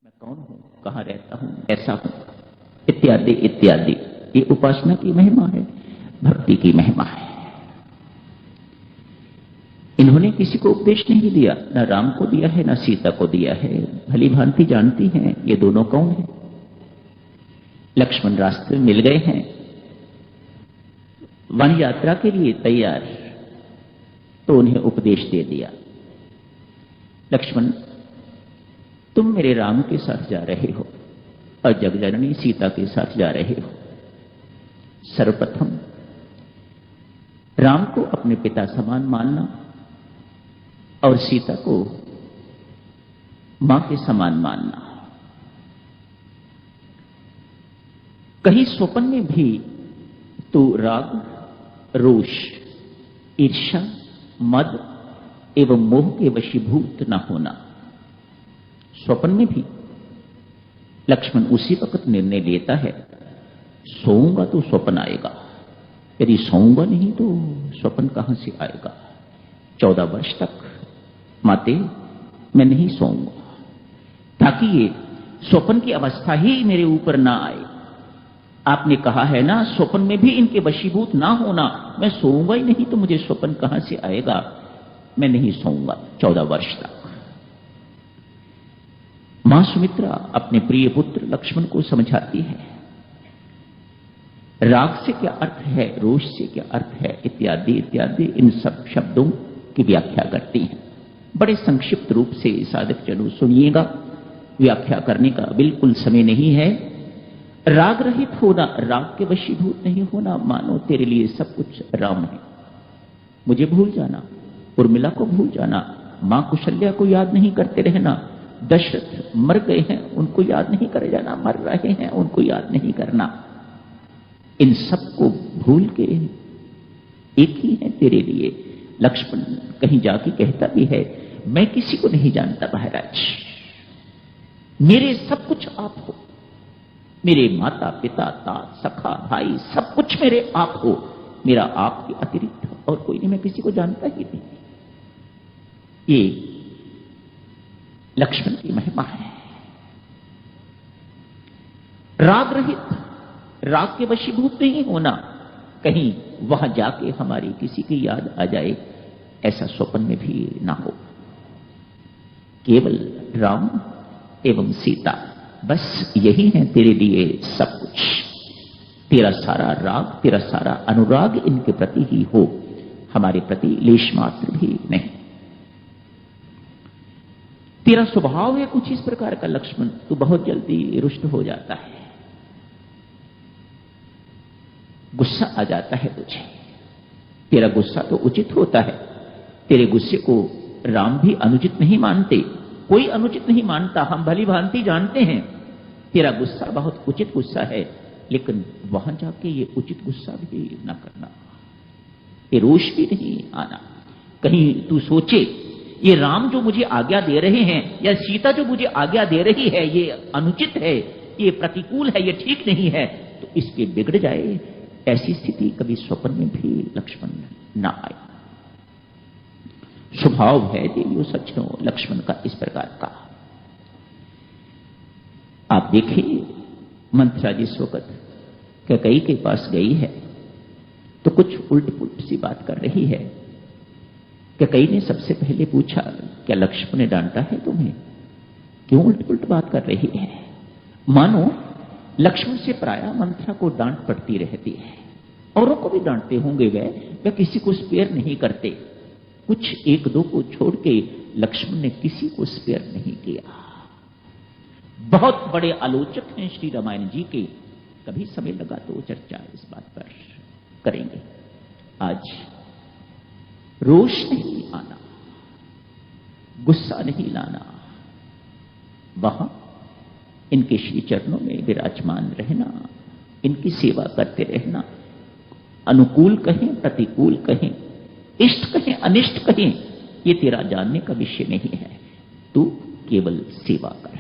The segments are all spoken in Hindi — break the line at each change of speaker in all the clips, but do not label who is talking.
मैं कौन हूं, कहां रहता हूं, कैसा हूं, इत्यादि इत्यादि। ये उपासना की महिमा है, भक्ति की महिमा है। इन्होंने किसी को उपदेश नहीं दिया, न राम को दिया है, न सीता को दिया है। भली भांति जानती हैं ये दोनों कौन है। लक्ष्मण रास्ते में मिल गए हैं, वन यात्रा के लिए तैयार, तो उन्हें उपदेश दे दिया। लक्ष्मण, तुम मेरे राम के साथ जा रहे हो और जगजननी सीता के साथ जा रहे हो। सर्वप्रथम राम को अपने पिता समान मानना और सीता को मां के समान मानना। कहीं स्वप्न में भी तो राग, रोष, ईर्ष्या, मद एवं मोह के वशीभूत न होना। स्वप्न में भी लक्ष्मण उसी वक्त निर्णय लेता है, सोऊंगा तो स्वप्न आएगा, यदि सोऊंगा नहीं तो स्वप्न कहां से आएगा। 14 वर्ष तक माते मैं नहीं सोऊंगा, ताकि ये स्वप्न की अवस्था ही मेरे ऊपर ना आए। आपने कहा है ना, स्वप्न में भी इनके वशीभूत ना होना। मैं सोऊंगा ही नहीं तो मुझे स्वप्न कहां से आएगा, मैं नहीं सोऊंगा 14 वर्ष तक। मां सुमित्रा अपने प्रिय पुत्र लक्ष्मण को समझाती है, राग से क्या अर्थ है, रोष से क्या अर्थ है, इत्यादि इत्यादि। इन सब शब्दों की व्याख्या करती हैं। बड़े संक्षिप्त रूप से साधक जनों सुनिएगा, व्याख्या करने का बिल्कुल समय नहीं है। राग रहित होना, राग के वशीभूत नहीं होना, मानो तेरे लिए सब कुछ राम है। मुझे भूल जाना, उर्मिला को भूल जाना, मां कुशल्या को याद नहीं करते रहना, दशरथ मर गए हैं उनको याद नहीं करे जाना, मर रहे हैं उनको याद नहीं करना। इन सब को भूल के एक ही है तेरे लिए। लक्ष्मण कहीं जाके कहता भी है, मैं किसी को नहीं जानता महाराज, मेरे सब कुछ आप हो। मेरे माता पिता, तात, सखा, भाई, सब कुछ मेरे आप हो। मेरा आपके अतिरिक्त और कोई नहीं, मैं किसी को जानता ही नहीं। ये लक्ष्मण की महिमा है। राग रहित, राग के वशीभूत नहीं होना, कहीं वहां जाके हमारी किसी की याद आ जाए, ऐसा स्वप्न में भी ना हो। केवल राम एवं सीता, बस यही है तेरे लिए सब कुछ। तेरा सारा राग, तेरा सारा अनुराग इनके प्रति ही हो, हमारे प्रति लेश मात्र भी नहीं। तेरा स्वभाव है कुछ इस प्रकार का लक्ष्मण, तू बहुत जल्दी रुष्ट हो जाता है, गुस्सा आ जाता है तुझे। तेरा गुस्सा तो उचित होता है, तेरे गुस्से को राम भी अनुचित नहीं मानते, कोई अनुचित नहीं मानता। हम भली भांति जानते हैं तेरा गुस्सा बहुत उचित गुस्सा है, लेकिन वहां जाके ये उचित गुस्सा भी ना करना, ये रोष भी नहीं आना। कहीं तू सोचे, ये राम जो मुझे आज्ञा दे रहे हैं या सीता जो मुझे आज्ञा दे रही है, ये अनुचित है, ये प्रतिकूल है, ये ठीक नहीं है, तो इसके बिगड़ जाए, ऐसी स्थिति कभी स्वप्न में भी लक्ष्मण ना आए। स्वभाव है देवियों सज्जनों लक्ष्मण का इस प्रकार का। आप देखिए, मंथरा जिस वक्त कैकेयी के पास गई है तो कुछ उल्ट पुल्ट सी बात कर रही है। कैकेयी ने सबसे पहले पूछा, क्या लक्ष्मण ने डांटा है तुम्हें, क्यों उल्ट पुल्ट बात कर रही है। मानो लक्ष्मण से प्रायः मंथरा को डांट पड़ती रहती है। औरों को भी डांटते होंगे वह किसी को स्पेयर नहीं करते। कुछ एक दो को छोड़ के लक्ष्मण ने किसी को स्पेयर नहीं किया। बहुत बड़े आलोचक हैं श्री रामायण जी के, कभी समय लगा तो चर्चा इस बात पर करेंगे। आज रोष नहीं आना, गुस्सा नहीं लाना, वहां इनके श्री चरणों में विराजमान रहना, इनकी सेवा करते रहना। अनुकूल कहें, प्रतिकूल कहें, इष्ट कहें, अनिष्ट कहें, ये तेरा जानने का विषय नहीं है, तू केवल सेवा कर।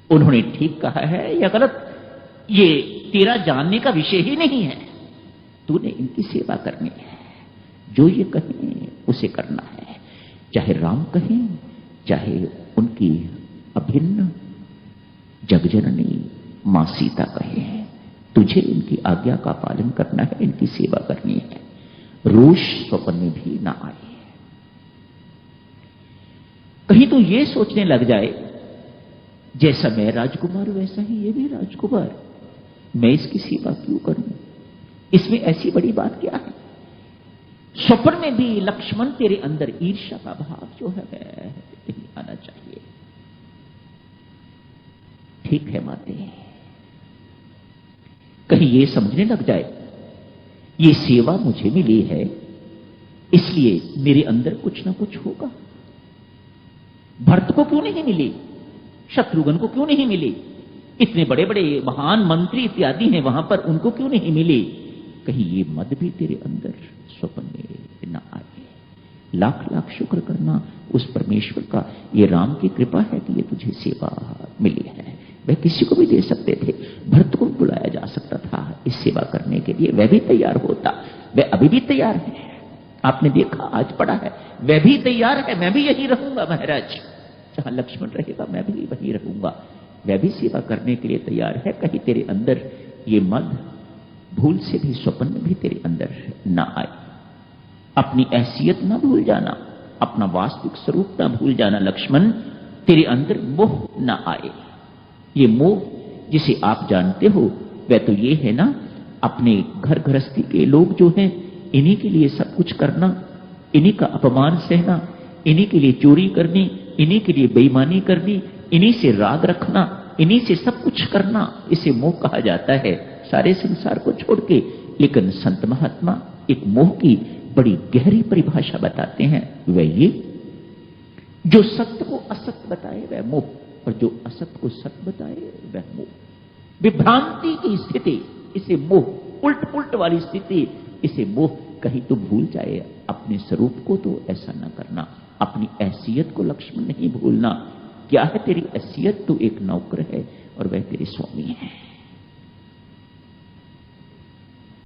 उन्होंने ठीक कहा है या गलत, ये तेरा जानने का विषय ही नहीं है, तूने इनकी सेवा करनी है। जो ये कहें उसे करना है, चाहे राम कहें, चाहे उनकी अभिन्न जगजननी मां सीता कहे हैं, तुझे इनकी आज्ञा का पालन करना है, इनकी सेवा करनी है, रोष स्वप्न में भी ना आए। कहीं तो ये सोचने लग जाए जैसा मैं राजकुमार वैसा ही ये भी राजकुमार, मैं इसकी सेवा क्यों करूं, इसमें ऐसी बड़ी बात क्या है। स्वप्न में भी लक्ष्मण तेरे अंदर ईर्ष्या का भाव जो है वह नहीं आना चाहिए। ठीक है माते, कहीं ये समझने लग जाए ये सेवा मुझे मिली है इसलिए मेरे अंदर कुछ ना कुछ होगा। भरत को क्यों नहीं मिली, शत्रुघ्न को क्यों नहीं मिली, इतने बड़े बड़े महान मंत्री इत्यादि हैं वहां पर, उनको क्यों नहीं मिली। कहीं ये मद भी तेरे अंदर स्वप्न में न आए। लाख लाख शुक्र करना उस परमेश्वर का, ये राम की कृपा है कि ये तुझे सेवा मिली है। वह किसी को भी दे सकते थे, भरत को बुलाया जा सकता था इस सेवा करने के लिए, वह भी तैयार होता, वह अभी भी तैयार है। आपने देखा आज पड़ा है, वह भी तैयार है, मैं भी यही रहूंगा महाराज, जहां लक्ष्मण रहेगा मैं भी वहीं रहूंगा, वह भी सेवा करने के लिए तैयार है। कहीं तेरे अंदर ये मद भूल से भी स्वप्न में भी तेरे अंदर ना आए। अपनी हैसियत ना भूल जाना, अपना वास्तविक स्वरूप ना भूल जाना लक्ष्मण, तेरे अंदर मोह ना आए। ये मोह जिसे आप जानते हो वह तो ये है ना, अपने घर गृहस्थी के लोग जो हैं इन्हीं के लिए सब कुछ करना, इन्हीं का अपमान सहना, इन्हीं के लिए चोरी करनी, इन्हीं के लिए बेईमानी करनी, इन्हीं से राग रखना, इन्हीं से सब कुछ करना, इसे मोह कहा जाता है, सारे संसार को छोड़ के। लेकिन संत महात्मा एक मोह की बड़ी गहरी परिभाषा बताते हैं, वह ये, जो सत्य को असत्य बताए वह मोह, और जो असत्य को सत्य बताए वह मोह। विभ्रांति की स्थिति इसे मोह, उल्ट पुल्ट वाली स्थिति इसे मोह। कहीं तो भूल जाए अपने स्वरूप को, तो ऐसा ना करना। अपनी हैसियत को लक्ष्मण नहीं भूलना। क्या है तेरी हैसियत, तू एक नौकर है और वह तेरे स्वामी है।